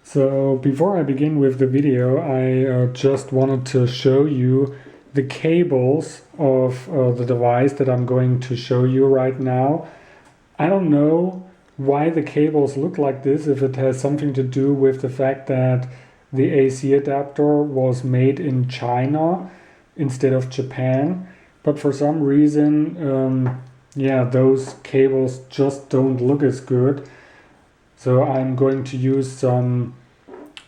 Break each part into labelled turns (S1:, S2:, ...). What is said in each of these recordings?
S1: So before I begin with the video, I just wanted to show you the cables of the device that I'm going to show you right now. I don't know why the cables look like this, if it has something to do with the fact that the AC adapter was made in China instead of Japan, but for some reason, yeah, those cables just don't look as good. So I'm going to use some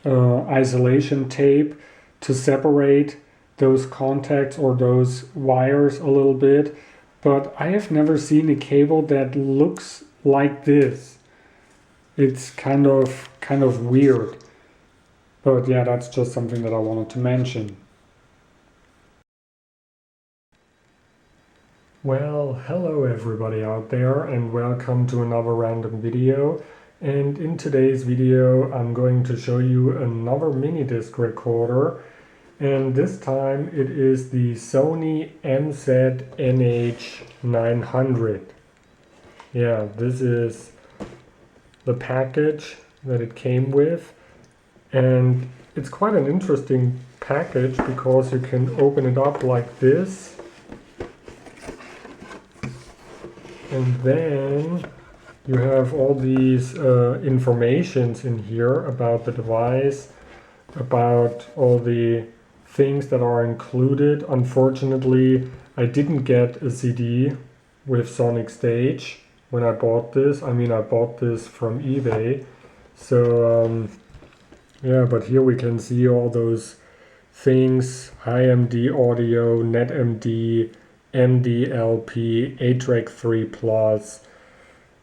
S1: isolation tape to separate those contacts or those wires a little bit. But I have never seen a cable that looks like this. It's kind of weird. But yeah, that's just something that I wanted to mention. Well, hello everybody out there and welcome to another random video. And in today's video I'm going to show you another mini disc recorder, and this time it is the SONY MZ-NH900. Yeah, this is the package that it came with, and it's quite an interesting package because you can open it up like this. And then you have all these informations in here about the device, about all the things that are included. Unfortunately, I didn't get a CD with Sonic Stage when I bought this. I mean, I bought this from eBay. So, yeah, but here we can see all those things: HiMD audio, NetMD, MDLP, A-Track 3 Plus,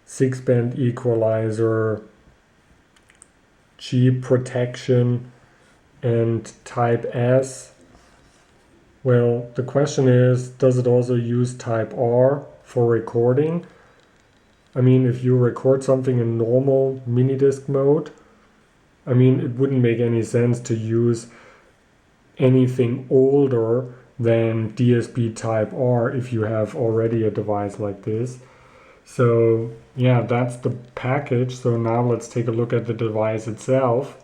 S1: 6-band equalizer, G protection, and Type S. Well, the question is, does it also use Type R for recording? I mean, if you record something in normal mini-disc mode, I mean, it wouldn't make any sense to use anything older than DSP Type R if you have already a device like this. So yeah, that's the package. So now let's take a look at the device itself.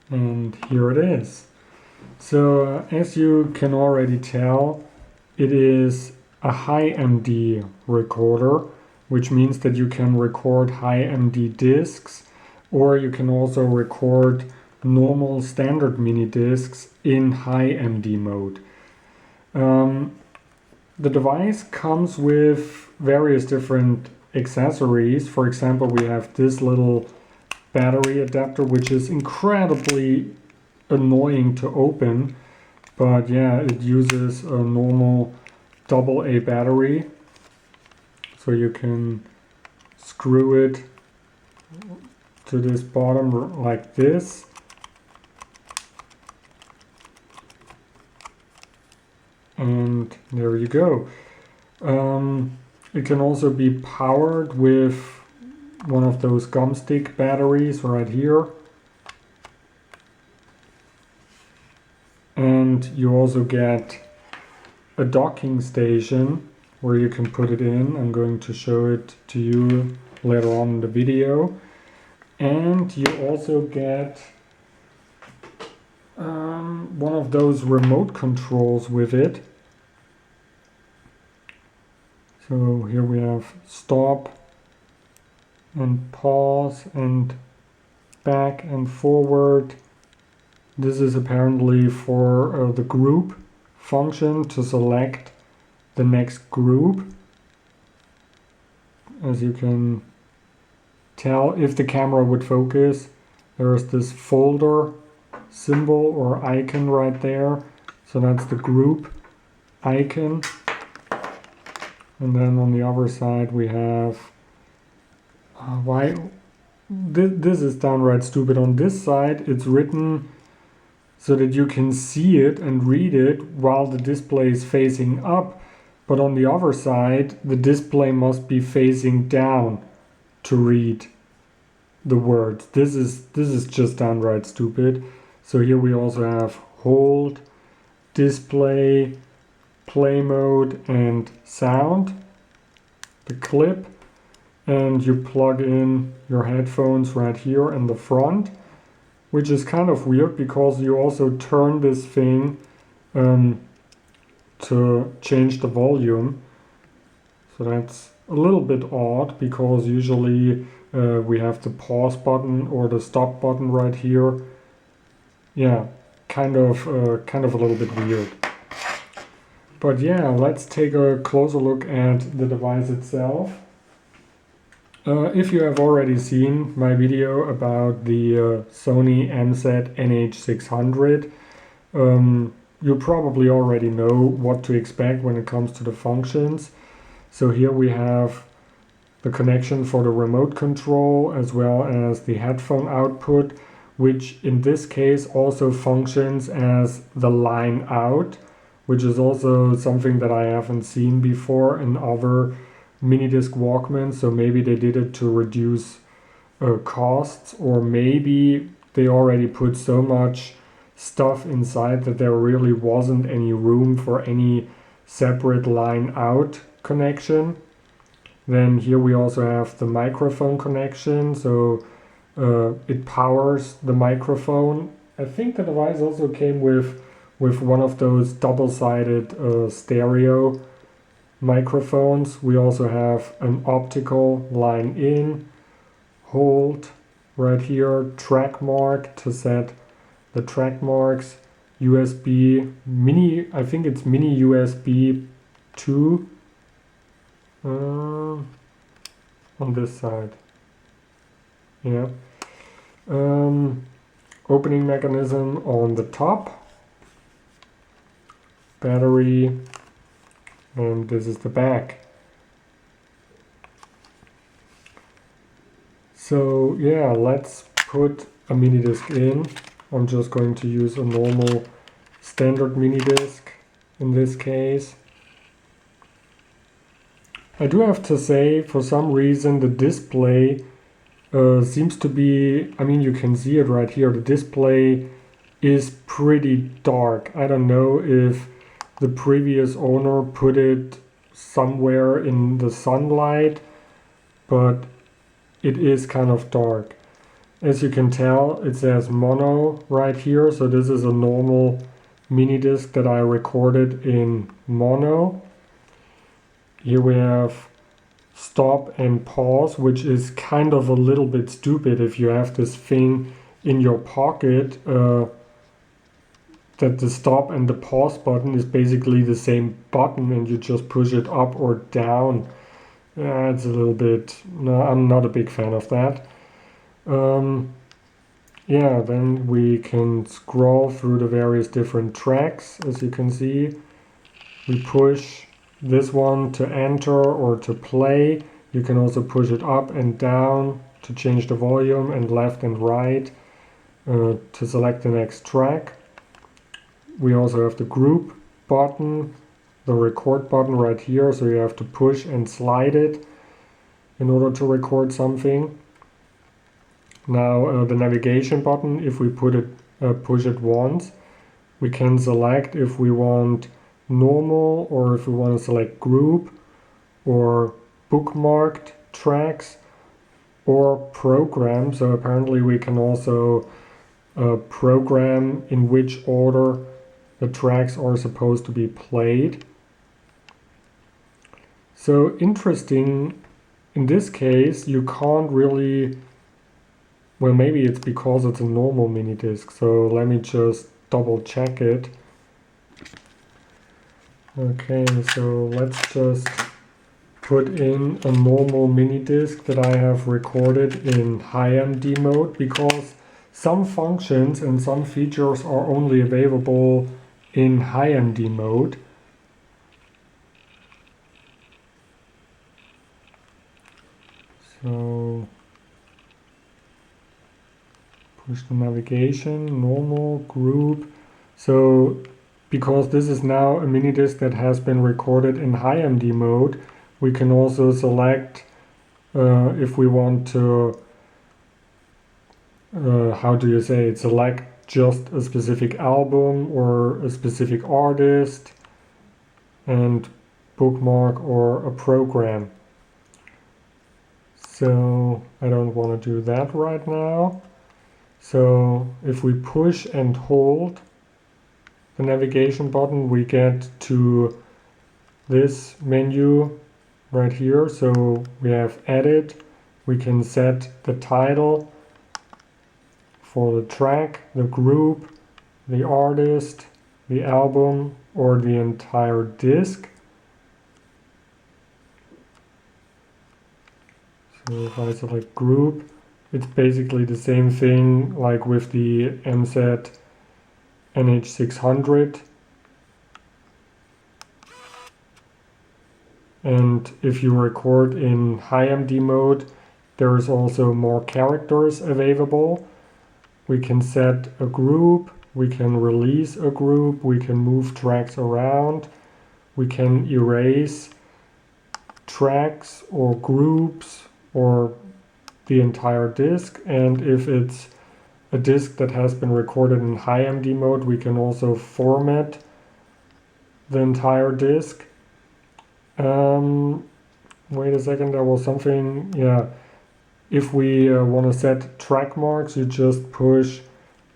S1: And here it is. So as you can already tell, it is a HiMD recorder, which means that you can record HiMD discs, or you can also record normal standard mini discs in HiMD mode. The device comes with various different accessories. For example, we have this little battery adapter, which is incredibly annoying to open, but yeah, it uses a normal AA battery, so you can screw it to this bottom like this. And there you go. It can also be powered with one of those gum stick batteries right here. And you also get a docking station where you can put it in. I'm going to show it to you later on in the video. And you also get one of those remote controls with it. So here we have stop and pause and back and forward. This is apparently for the group function, to select the next group. As you can tell, if the camera would focus, there is this folder symbol or icon right there. So that's the group icon. And then on the other side we have, this is downright stupid. On this side it's written so that you can see it and read it while the display is facing up. But on the other side, the display must be facing down to read the words. This is just downright stupid. So here we also have hold, display, play mode, and sound, the clip. and you plug in your headphones right here in the front, which is kind of weird because you also turn this thing to change the volume. So that's a little bit odd because usually we have the pause button or the stop button right here. Yeah, kind of a little bit weird. But yeah, let's take a closer look at the device itself. If you have already seen my video about the Sony MZ-NH900, you probably already know what to expect when it comes to the functions. So here we have the connection for the remote control as well as the headphone output, which in this case also functions as the line out, which is also something that I haven't seen before in other Minidisc Walkman. So maybe they did it to reduce costs, or maybe they already put so much stuff inside that there really wasn't any room for any separate line out connection. Then here we also have the microphone connection, so it powers the microphone. I think the device also came with one of those double-sided stereo microphones. We also have an optical line in, hold right here, track mark to set the track marks, USB mini, I think it's mini USB 2 on this side. Yeah. Opening mechanism on the top, battery, and this is the back. So yeah, let's put a mini disc in. I'm just going to use a normal standard mini disc in this case. I do have to say, for some reason the display seems to be, I mean, you can see it right here, the display is pretty dark. I don't know if the previous owner put it somewhere in the sunlight, but it is kind of dark. As you can tell, it says mono right here, so this is a normal mini disc that I recorded in mono. Here we have stop and pause, which is kind of a little bit stupid if you have this thing in your pocket, that the stop and the pause button is basically the same button and you just push it up or down. It's a little bit, no, I'm not a big fan of that. Yeah, then we can scroll through the various different tracks. As you can see, we push this one to enter or to play. You can also push it up and down to change the volume, and left and right to select the next track. We also have the group button, the record button right here, so you have to push and slide it in order to record something. Now the navigation button, if we push it once, we can select if we want normal or if we want to select group or bookmarked tracks or program. So apparently we can also program in which order the tracks are supposed to be played. So interesting, in this case you can't really, well, maybe it's because it's a normal mini disc, so let me just double check it. Okay, so let's just put in a normal mini disc that I have recorded in high MD mode, because some functions and some features are only available in high MD mode. So push the navigation, normal, group. So because this is now a mini disc that has been recorded in high MD mode, we can also select if we want to, how do you say it, select just a specific album or a specific artist, and bookmark or a program. So I don't want to do that right now. So if we push and hold the navigation button, we get to this menu right here. So we have edit, we can set the title for the track, the group, the artist, the album, or the entire disc. So if I select group, it's basically the same thing like with the MZ-NH900. And if you record in high MD mode, there is also more characters available. We can set a group, we can release a group, we can move tracks around, we can erase tracks or groups or the entire disc. And if it's a disc that has been recorded in high MD mode, we can also format the entire disc. Wait a second, there was something, yeah. If we want to set track marks, you just push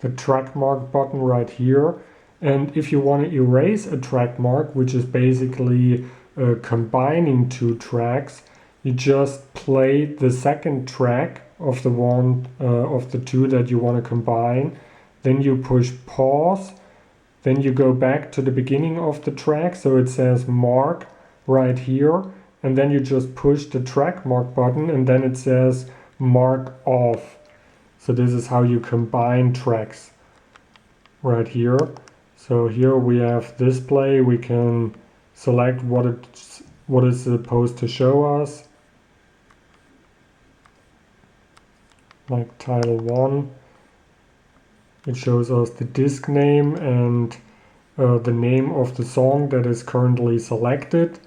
S1: the track mark button right here. And if you want to erase a track mark, which is basically combining two tracks, you just play the second track of the one of the two that you want to combine. Then you push pause. Then you go back to the beginning of the track. So it says mark right here. And then you just push the track mark button and then it says mark off. So this is how you combine tracks right here. So here we have display. We can select what is supposed to show us. Like title 1. It shows us the disc name and the name of the song that is currently selected.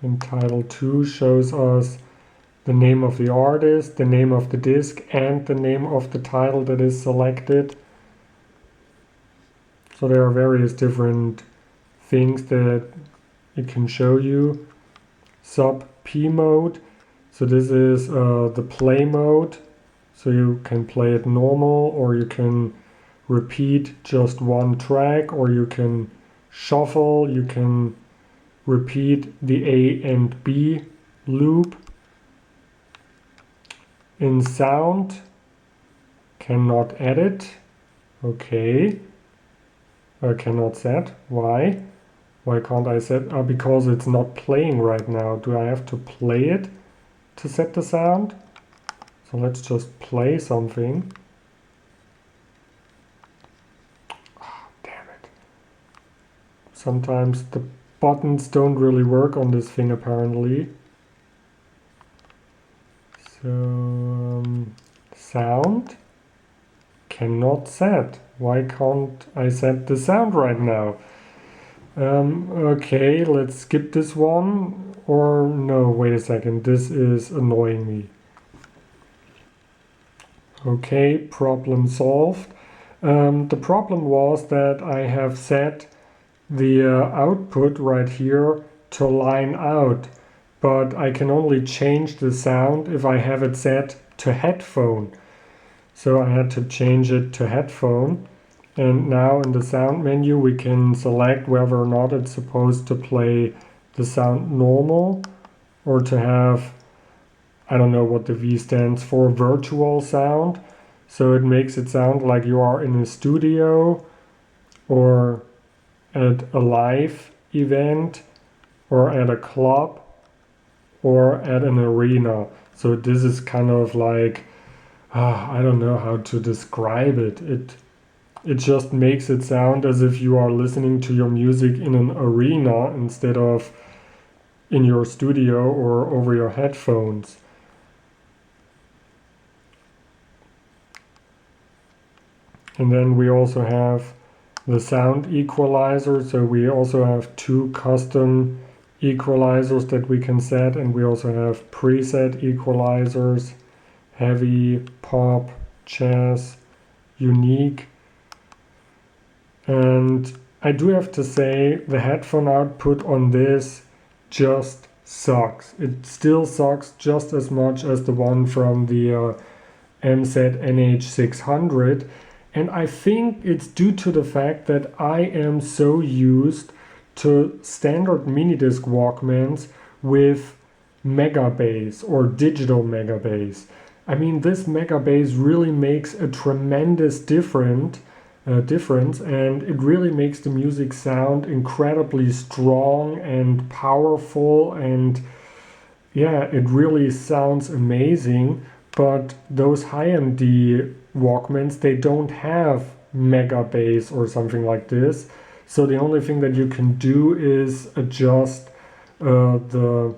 S1: And title 2 shows us the name of the artist, the name of the disc, and the name of the title that is selected. So there are various different things that it can show you. Sub P mode. So this is the play mode. So you can play it normal, or you can repeat just one track, or you can shuffle, you can repeat the A and B loop. In sound, cannot edit. Okay. I cannot set. Why? Why can't I set? Because it's not playing right now. Do I have to play it to set the sound? So let's just play something. Oh, damn it. Sometimes the buttons don't really work on this thing apparently. So sound cannot set. Why can't I set the sound right now? Okay, let's skip this one. Or no, wait a second, this is annoying me. Okay, problem solved. The problem was that I have set the output right here to line out, but I can only change the sound if I have it set to headphone. So I had to change it to headphone. And now in the sound menu we can select whether or not it's supposed to play the sound normal or to have, I don't know what the V stands for, virtual sound. So it makes it sound like you are in a studio or at a live event or at a club or at an arena. So this is kind of like, I don't know how to describe it. It just makes it sound as if you are listening to your music in an arena instead of in your studio or over your headphones. And then we also have the sound equalizer. So we also have two custom equalizers that we can set, and we also have preset equalizers, heavy, pop, jazz, unique. And I do have to say the headphone output on this just sucks. It still sucks just as much as the one from the MZ-NH900. And I think it's due to the fact that I am so used to standard Minidisc Walkmans with mega bass or digital mega bass. I mean, this mega bass really makes a tremendous difference, and it really makes the music sound incredibly strong and powerful, and yeah, it really sounds amazing. But those high-MD Walkmans, they don't have mega bass or something like this. So the only thing that you can do is adjust the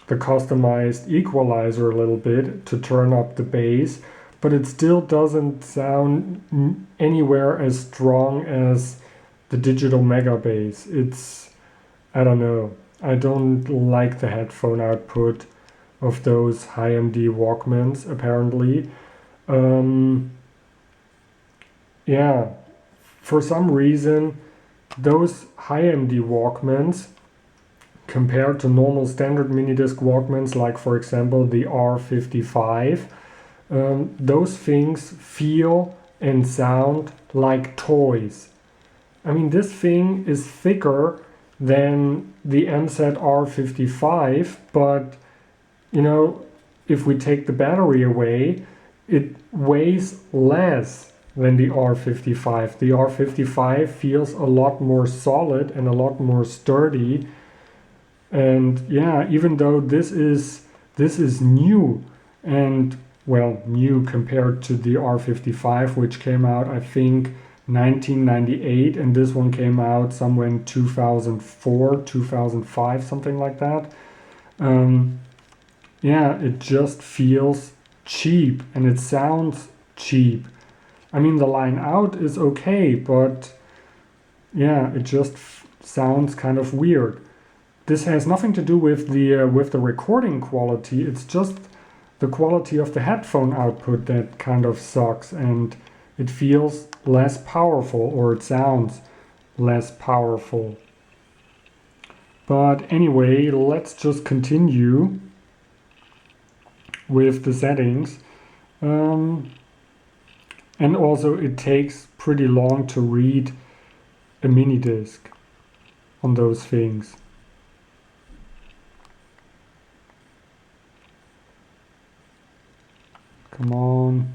S1: customized equalizer a little bit to turn up the bass, but it still doesn't sound anywhere as strong as the digital mega bass. I don't know. I don't like the headphone output of those high-MD Walkmans, apparently. Yeah, for some reason, those high-MD Walkmans, compared to normal standard Minidisc Walkmans, like for example the R55, those things feel and sound like toys. I mean, this thing is thicker than the MZ R55, but you know, if we take the battery away, it weighs less than the R55. The R55 feels a lot more solid and a lot more sturdy. And yeah, even though this is new, and well, new compared to the R55, which came out, I think, 1998, and this one came out somewhere in 2004, 2005, something like that. Yeah, it just feels cheap and it sounds cheap. I mean, the line out is okay, but yeah, it just sounds kind of weird. This has nothing to do with the recording quality. It's just the quality of the headphone output that kind of sucks, and it feels less powerful, or it sounds less powerful. But anyway, let's just continue with the settings. And also it takes pretty long to read a mini disc on those things. Come on.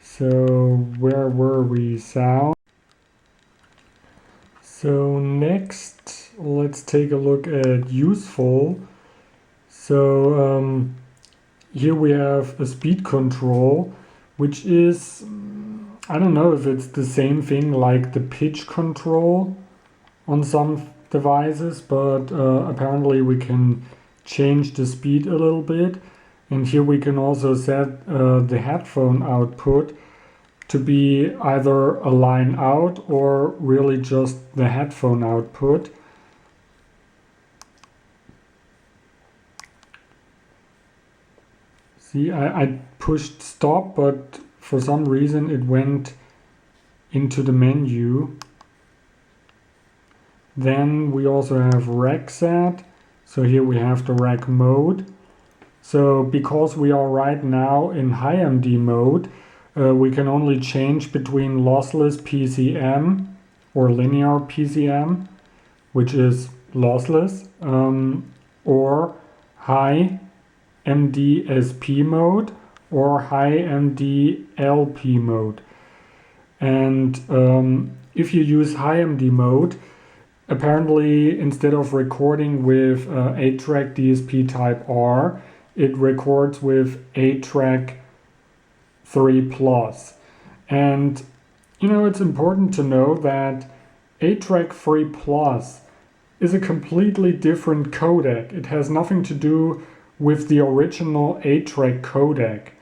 S1: So where were we? Sound. So next, let's take a look at useful. So here we have a speed control, which is, I don't know if it's the same thing like the pitch control on some devices, but apparently we can change the speed a little bit. And here we can also set the headphone output to be either a line out or really just the headphone output. See, I pushed stop, but for some reason it went into the menu. Then we also have rec set. So here we have the rec mode. So because we are right now in high MD mode, we can only change between lossless PCM or linear PCM, which is lossless, or high MD-SP mode or high MD-LP mode. And if you use high MD mode, apparently instead of recording with 8-track DSP type R, it records with 8-track 3+. And you know, it's important to know that 8-track 3+ is a completely different codec. It has nothing to do with the original 8-track codec.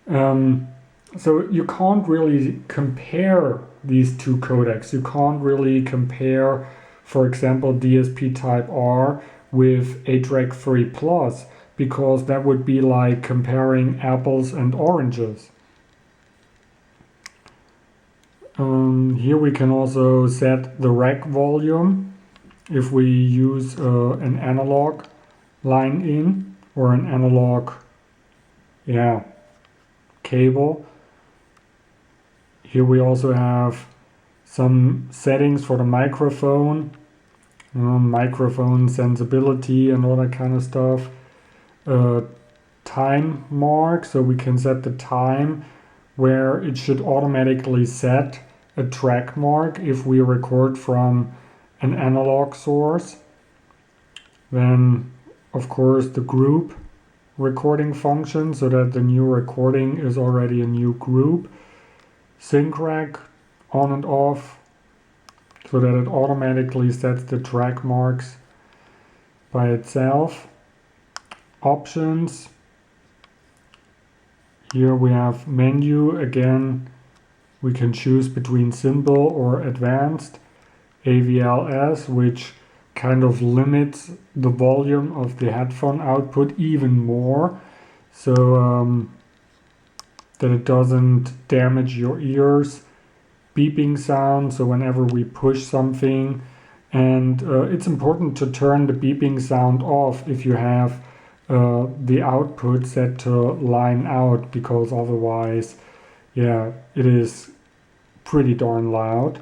S1: So you can't really compare these two codecs. You can't really compare, for example, DSP type R with 8-track 3+, because that would be like comparing apples and oranges. Here we can also set the rack volume if we use an analog line in or an analog cable. Here we also have some settings for the microphone, microphone sensibility and all that kind of stuff. Time mark, so we can set the time where it should automatically set a track mark if we record from an analog source. Then of course the group recording function, so that the new recording is already a new group. Sync rack on and off, so that it automatically sets the track marks by itself. Options. Here we have menu. Again, we can choose between simple or advanced. AVLS, which kind of limits the volume of the headphone output even more, so that it doesn't damage your ears. Beeping sound, so whenever we push something, and it's important to turn the beeping sound off if you have the output set to line out, because otherwise it is pretty darn loud.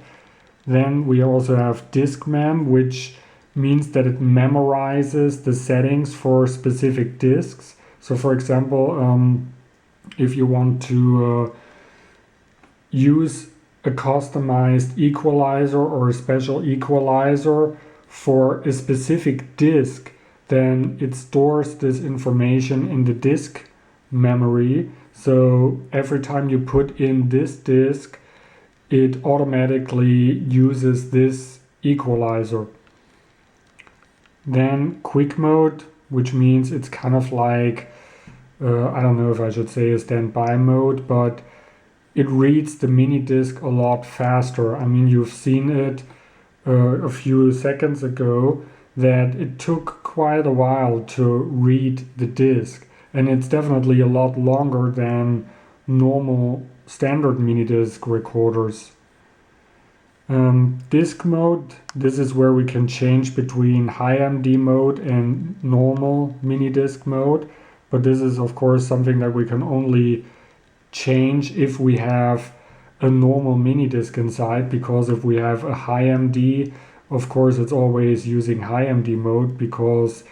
S1: Then we also have Discman, which means that it memorizes the settings for specific discs. So for example, if you want to use a customized equalizer or a special equalizer for a specific disc, then it stores this information in the disk memory. So every time you put in this disc, it automatically uses this equalizer. Then quick mode, which means it's kind of like, I don't know if I should say a standby mode, but it reads the mini disc a lot faster. I mean, you've seen it a few seconds ago that it took quite a while to read the disc, and it's definitely a lot longer than normal standard mini disc recorders. Disc mode, this is where we can change between high MD mode and normal mini disc mode, but this is of course something that we can only change if we have a normal mini disc inside, because if we have a high MD, of course it's always using high MD mode, because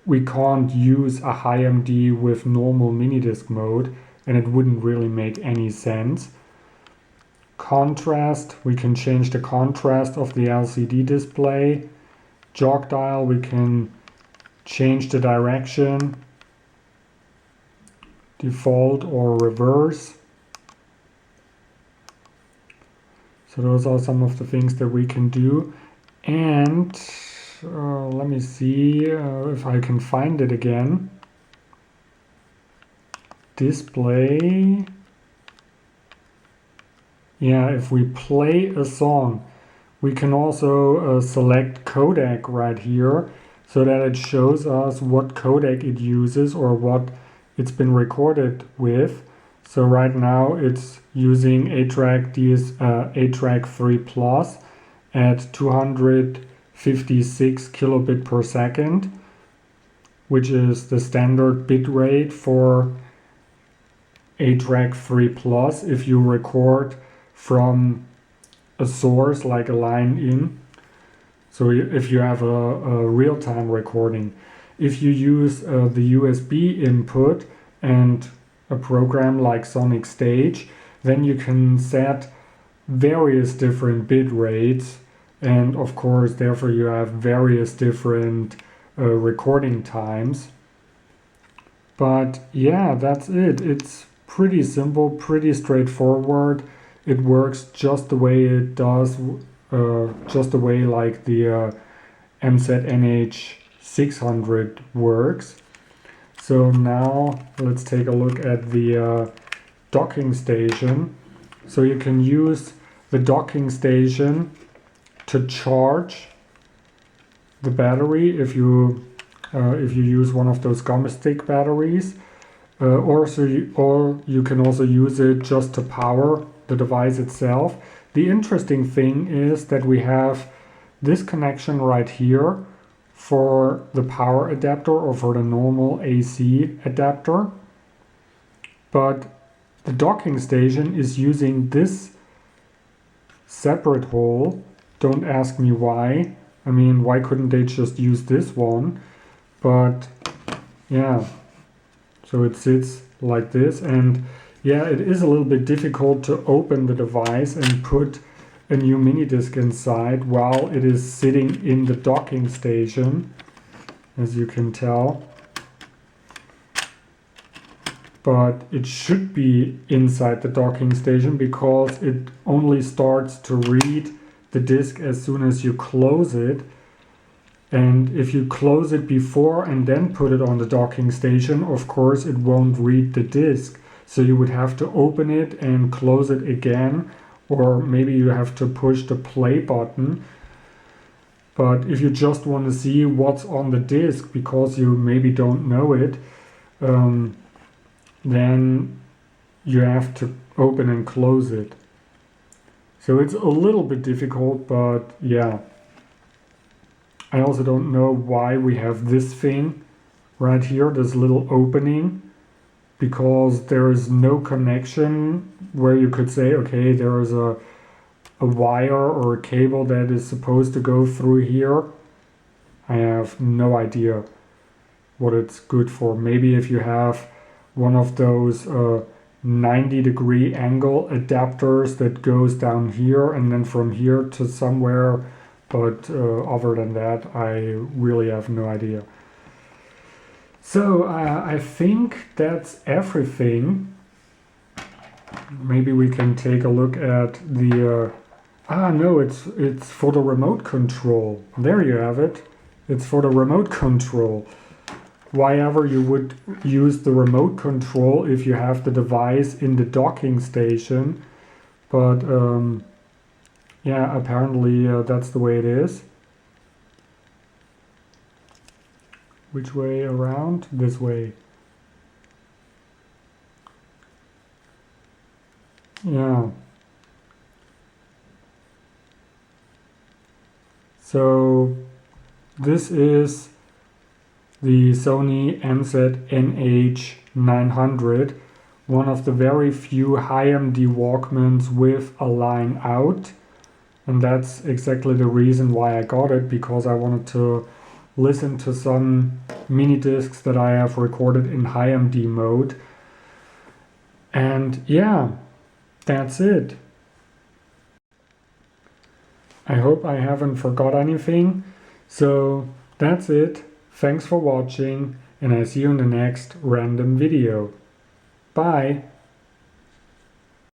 S1: we can't use a high MD with normal mini disc mode, and it wouldn't really make any sense. Contrast, we can change the contrast of the LCD display. Jog dial, we can change the direction, default or reverse. So those are some of the things that we can do. And let me see if I can find it again. Display. Yeah, if we play a song, we can also select codec right here, so that it shows us what codec it uses or what it's been recorded with. So right now it's using A-Track 3 Plus at 256 kilobit per second, which is the standard bit rate for A-Track 3 Plus if you record from a source like a line in. So if you have a real-time recording, if you use the USB input and a program like Sonic Stage, then you can set various different bit rates, and of course therefore you have various different recording times. But yeah, that's it. It's pretty simple, pretty straightforward. It works just the way it does, just the way like the MZ-NH900 works. So now let's take a look at the docking station. So you can use the docking station to charge the battery if you use one of those gummy stick batteries, or you can also use it just to power the device itself. the interesting thing is that we have this connection right here for the power adapter or for the normal AC adapter. But the docking station is using this separate hole. Don't ask me why. I mean, why couldn't they just use this one? But yeah, so it sits like this, and yeah, it is a little bit difficult to open the device and put a new mini disc inside while it is sitting in the docking station, as you can tell. But it should be inside the docking station because it only starts to read the disc as soon as you close it. And if you close it before and then put it on the docking station, of course it won't read the disc. So you would have to open it and close it again, or maybe you have to push the play button. But if you just want to see what's on the disc because you maybe don't know it, then you have to open and close it. So it's a little bit difficult, but yeah. I also don't know why we have this thing right here, this little opening, because there is no connection where you could say, okay, there is a wire or a cable that is supposed to go through here. I have no idea what it's good for. Maybe if you have one of those 90-degree angle adapters that goes down here and then from here to somewhere, but other than that, I really have no idea. So I think that's everything. Maybe we can take a look at the no, it's for the remote control. There you have it. It's for the remote control. Why ever you would use the remote control if you have the device in the docking station, but yeah, apparently that's the way it is. Which way around? This way. Yeah. So this is the Sony MZ-NH900, one of the very few high-MD Walkmans with a line out. And that's exactly the reason why I got it, because I wanted to listen to some mini discs that I have recorded in high MD mode. And yeah, that's it. I hope I haven't forgot anything. So that's it. Thanks for watching, and I see you in the next random video. Bye!